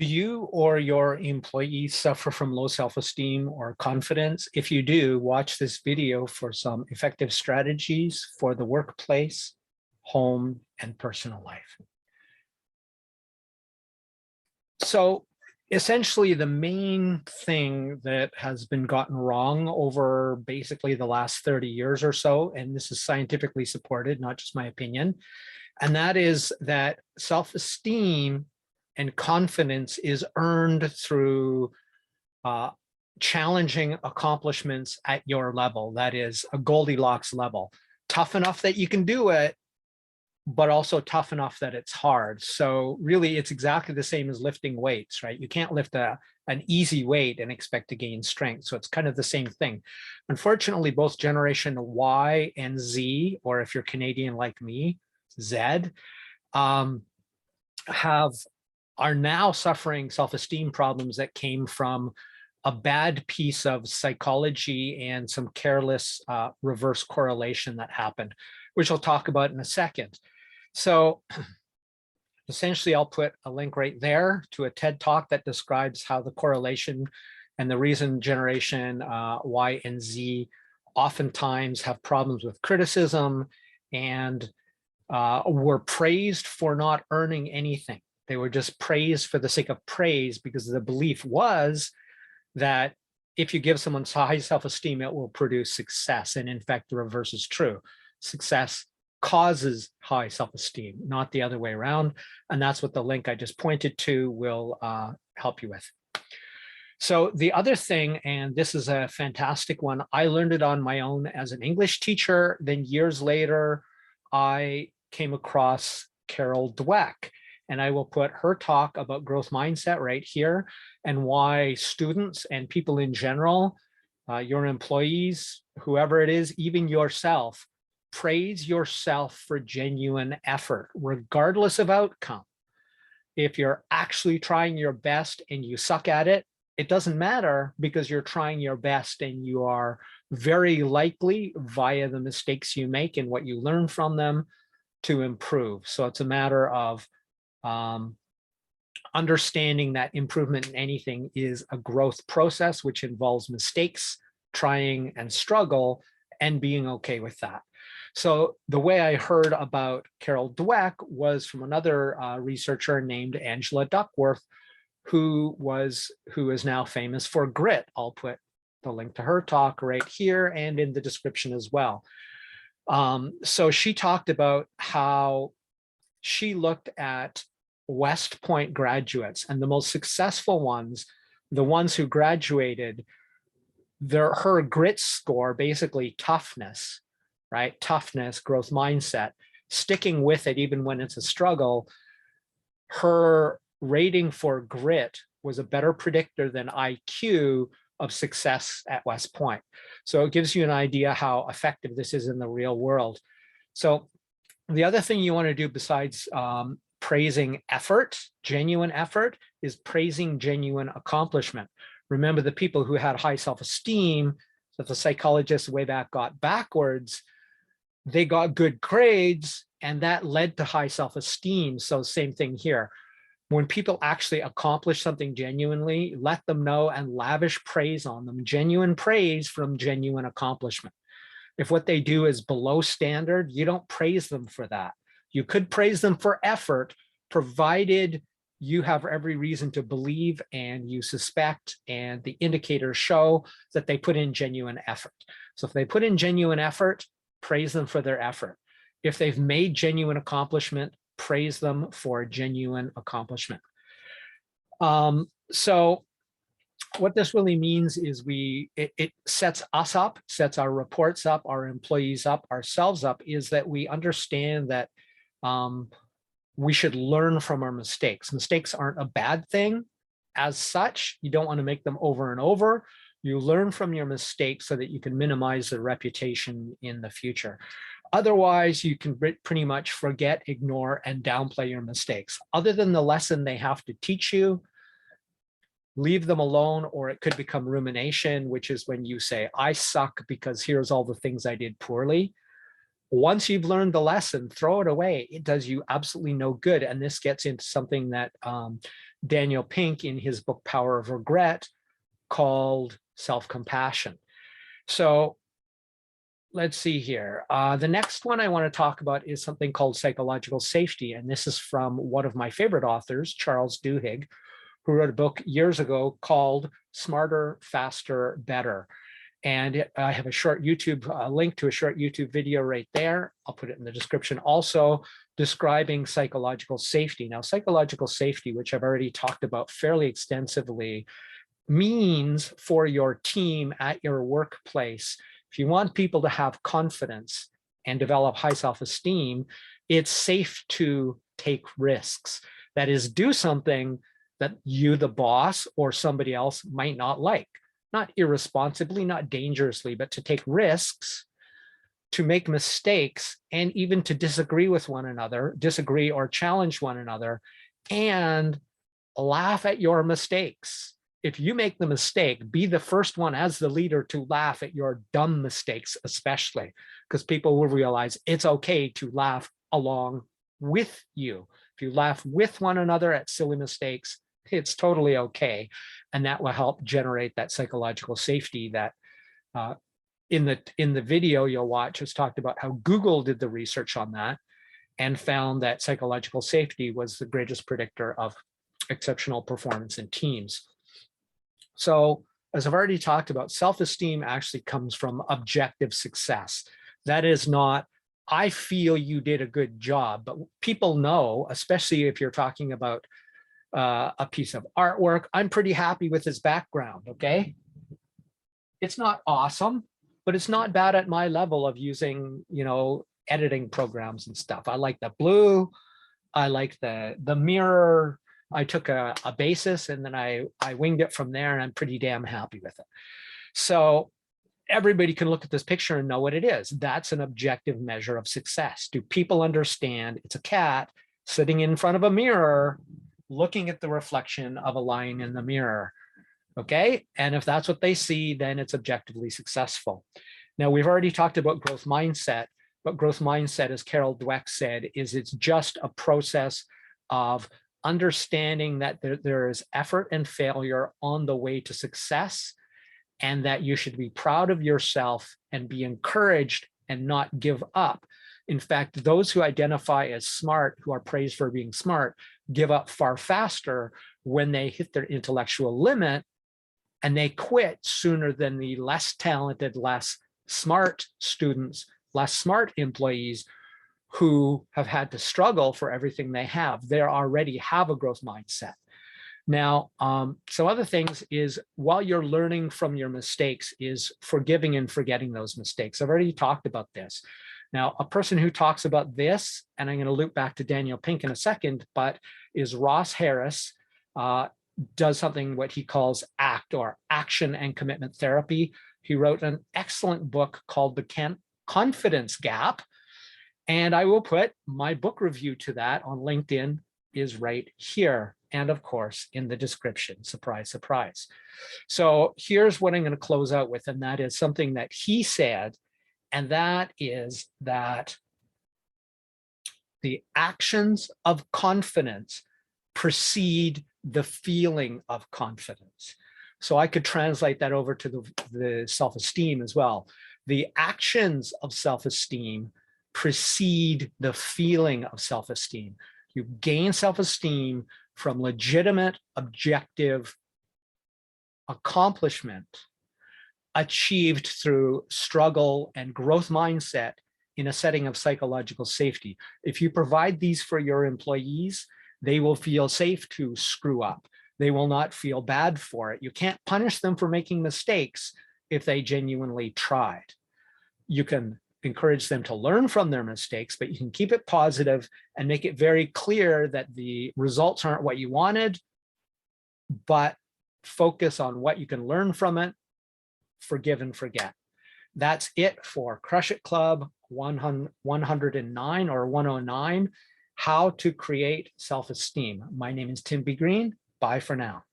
Do you or your employees suffer from low self-esteem or confidence? If you do, watch this video for some effective strategies for the workplace, home, and personal life. So essentially, the main thing that has been gotten wrong over basically the last 30 years or so, and this is scientifically supported, not just my opinion, and that is that self-esteem and confidence is earned through challenging accomplishments at your level. That is a Goldilocks level, tough enough that you can do it, but also tough enough that it's hard. So really, it's exactly the same as lifting weights, right? You can't lift an easy weight and expect to gain strength. So it's kind of the same thing. Unfortunately, both generation Y and Z, or if you're Canadian like me, Z, are now suffering self-esteem problems that came from a bad piece of psychology and some careless reverse correlation that happened, which I'll talk about in a second. So essentially, I'll put a link right there to a TED Talk that describes how the correlation and the reason generation Y and Z oftentimes have problems with criticism and were praised for not earning anything. They were just praised for the sake of praise because the belief was that if you give someone high self-esteem, it will produce success. And in fact, the reverse is true. Success causes high self-esteem, not the other way around. And that's what the link I just pointed to will help you with. So the other thing, and this is a fantastic one, I learned it on my own as an English teacher. Then years later, I came across Carol Dweck. And I will put her talk about growth mindset right here and why students and people in general, your employees, whoever it is, even yourself, praise yourself for genuine effort, regardless of outcome. If you're actually trying your best and you suck at it, it doesn't matter because you're trying your best and you are very likely via the mistakes you make and what you learn from them to improve. So it's a matter of understanding that improvement in anything is a growth process, which involves mistakes, trying and struggle, and being okay with that. So the way I heard about Carol Dweck was from another researcher named Angela Duckworth, who is now famous for grit. I'll put the link to her talk right here and in the description as well. So she talked about how she looked at West Point graduates, and the most successful ones, the ones who graduated, her grit score, basically toughness, right? Toughness, growth mindset, sticking with it even when it's a struggle. Her rating for grit was a better predictor than IQ of success at West Point. So it gives you an idea how effective this is in the real world. So the other thing you want to do besides praising effort, genuine effort, is praising genuine accomplishment. Remember, the people who had high self-esteem that the psychologists way back got backwards, they got good grades and that led to high self-esteem. So same thing here. When people actually accomplish something genuinely, let them know and lavish praise on them, genuine praise from genuine accomplishment. If what they do is below standard, you don't praise them for that. You could praise them for effort, provided you have every reason to believe and you suspect and the indicators show that they put in genuine effort. So if they put in genuine effort, praise them for their effort. If they've made genuine accomplishment, praise them for genuine accomplishment. So what this really means is it sets us up, sets our reports up, our employees up, ourselves up, is that we understand that we should learn from our mistakes. Mistakes aren't a bad thing as such. You don't want to make them over and over. You learn from your mistakes so that you can minimize their reputation in the future. Otherwise, you can pretty much forget, ignore, and downplay your mistakes. Other than the lesson they have to teach you, leave them alone, or it could become rumination, which is when you say, I suck because here's all the things I did poorly. once you've learned the lesson, throw it away. It does you absolutely no good. And this gets into something that Daniel Pink in his book, Power of Regret, called self-compassion. So let's see here. The next one I want to talk about is something called psychological safety. And this is from one of my favorite authors, Charles Duhigg, who wrote a book years ago called Smarter, Faster, Better. And I have a short YouTube link to a short YouTube video right there. I'll put it in the description also, describing psychological safety. Now, psychological safety, which I've already talked about fairly extensively, means for your team at your workplace, if you want people to have confidence and develop high self-esteem, it's safe to take risks. That is, do something that you, the boss, or somebody else might not like. Not irresponsibly, not dangerously, but to take risks, to make mistakes, and even to disagree with one another, disagree or challenge one another, and laugh at your mistakes. If you make the mistake, be the first one as the leader to laugh at your dumb mistakes, especially, because people will realize it's okay to laugh along with you. If you laugh with one another at silly mistakes, it's totally okay. And that will help generate that psychological safety that in the video you'll watch has talked about how Google did the research on that and found that psychological safety was the greatest predictor of exceptional performance in teams. So as I've already talked about, self-esteem actually comes from objective success. That is not, I feel you did a good job, but people know, especially if you're talking about a piece of artwork, I'm pretty happy with his background, okay? It's not awesome, but it's not bad at my level of using, you know, editing programs and stuff. I like the blue, I like the mirror. I took a basis and then I winged it from there, and I'm pretty damn happy with it. So everybody can look at this picture and know what it is. That's an objective measure of success. Do people understand it's a cat sitting in front of a mirror looking at the reflection of a lion in the mirror? Okay, and if that's what they see, then it's objectively successful. Now, we've already talked about growth mindset, but growth mindset, as Carol Dweck said, is it's just a process of understanding that there is effort and failure on the way to success, and that you should be proud of yourself and be encouraged and not give up. In fact, those who identify as smart, who are praised for being smart, give up far faster when they hit their intellectual limit, and they quit sooner than the less talented, less smart students, less smart employees who have had to struggle for everything they have. They already have a growth mindset. Now, some other things is, while you're learning from your mistakes, is forgiving and forgetting those mistakes. I've already talked about this. Now, a person who talks about this, and I'm going to loop back to Daniel Pink in a second, but is Ross Harris, does something what he calls ACT, or action and commitment therapy. He wrote an excellent book called The Confidence Gap, and I will put my book review to that on LinkedIn, is right here, and of course in the description. Surprise, surprise. So here's what I'm going to close out with, and that is something that he said, and that is that the actions of confidence precede the feeling of confidence. So I could translate that over to the self-esteem as well. The actions of self-esteem precede the feeling of self-esteem. You gain self-esteem from legitimate, objective accomplishment achieved through struggle and growth mindset in a setting of psychological safety. If you provide these for your employees, they will feel safe to screw up. They will not feel bad for it. You can't punish them for making mistakes if they genuinely tried. You can encourage them to learn from their mistakes, but you can keep it positive and make it very clear that the results aren't what you wanted, but focus on what you can learn from it, forgive and forget. That's it for Crush It Club 109 or 109, how to create self-esteem. My name is Tim B. Green. Bye for now.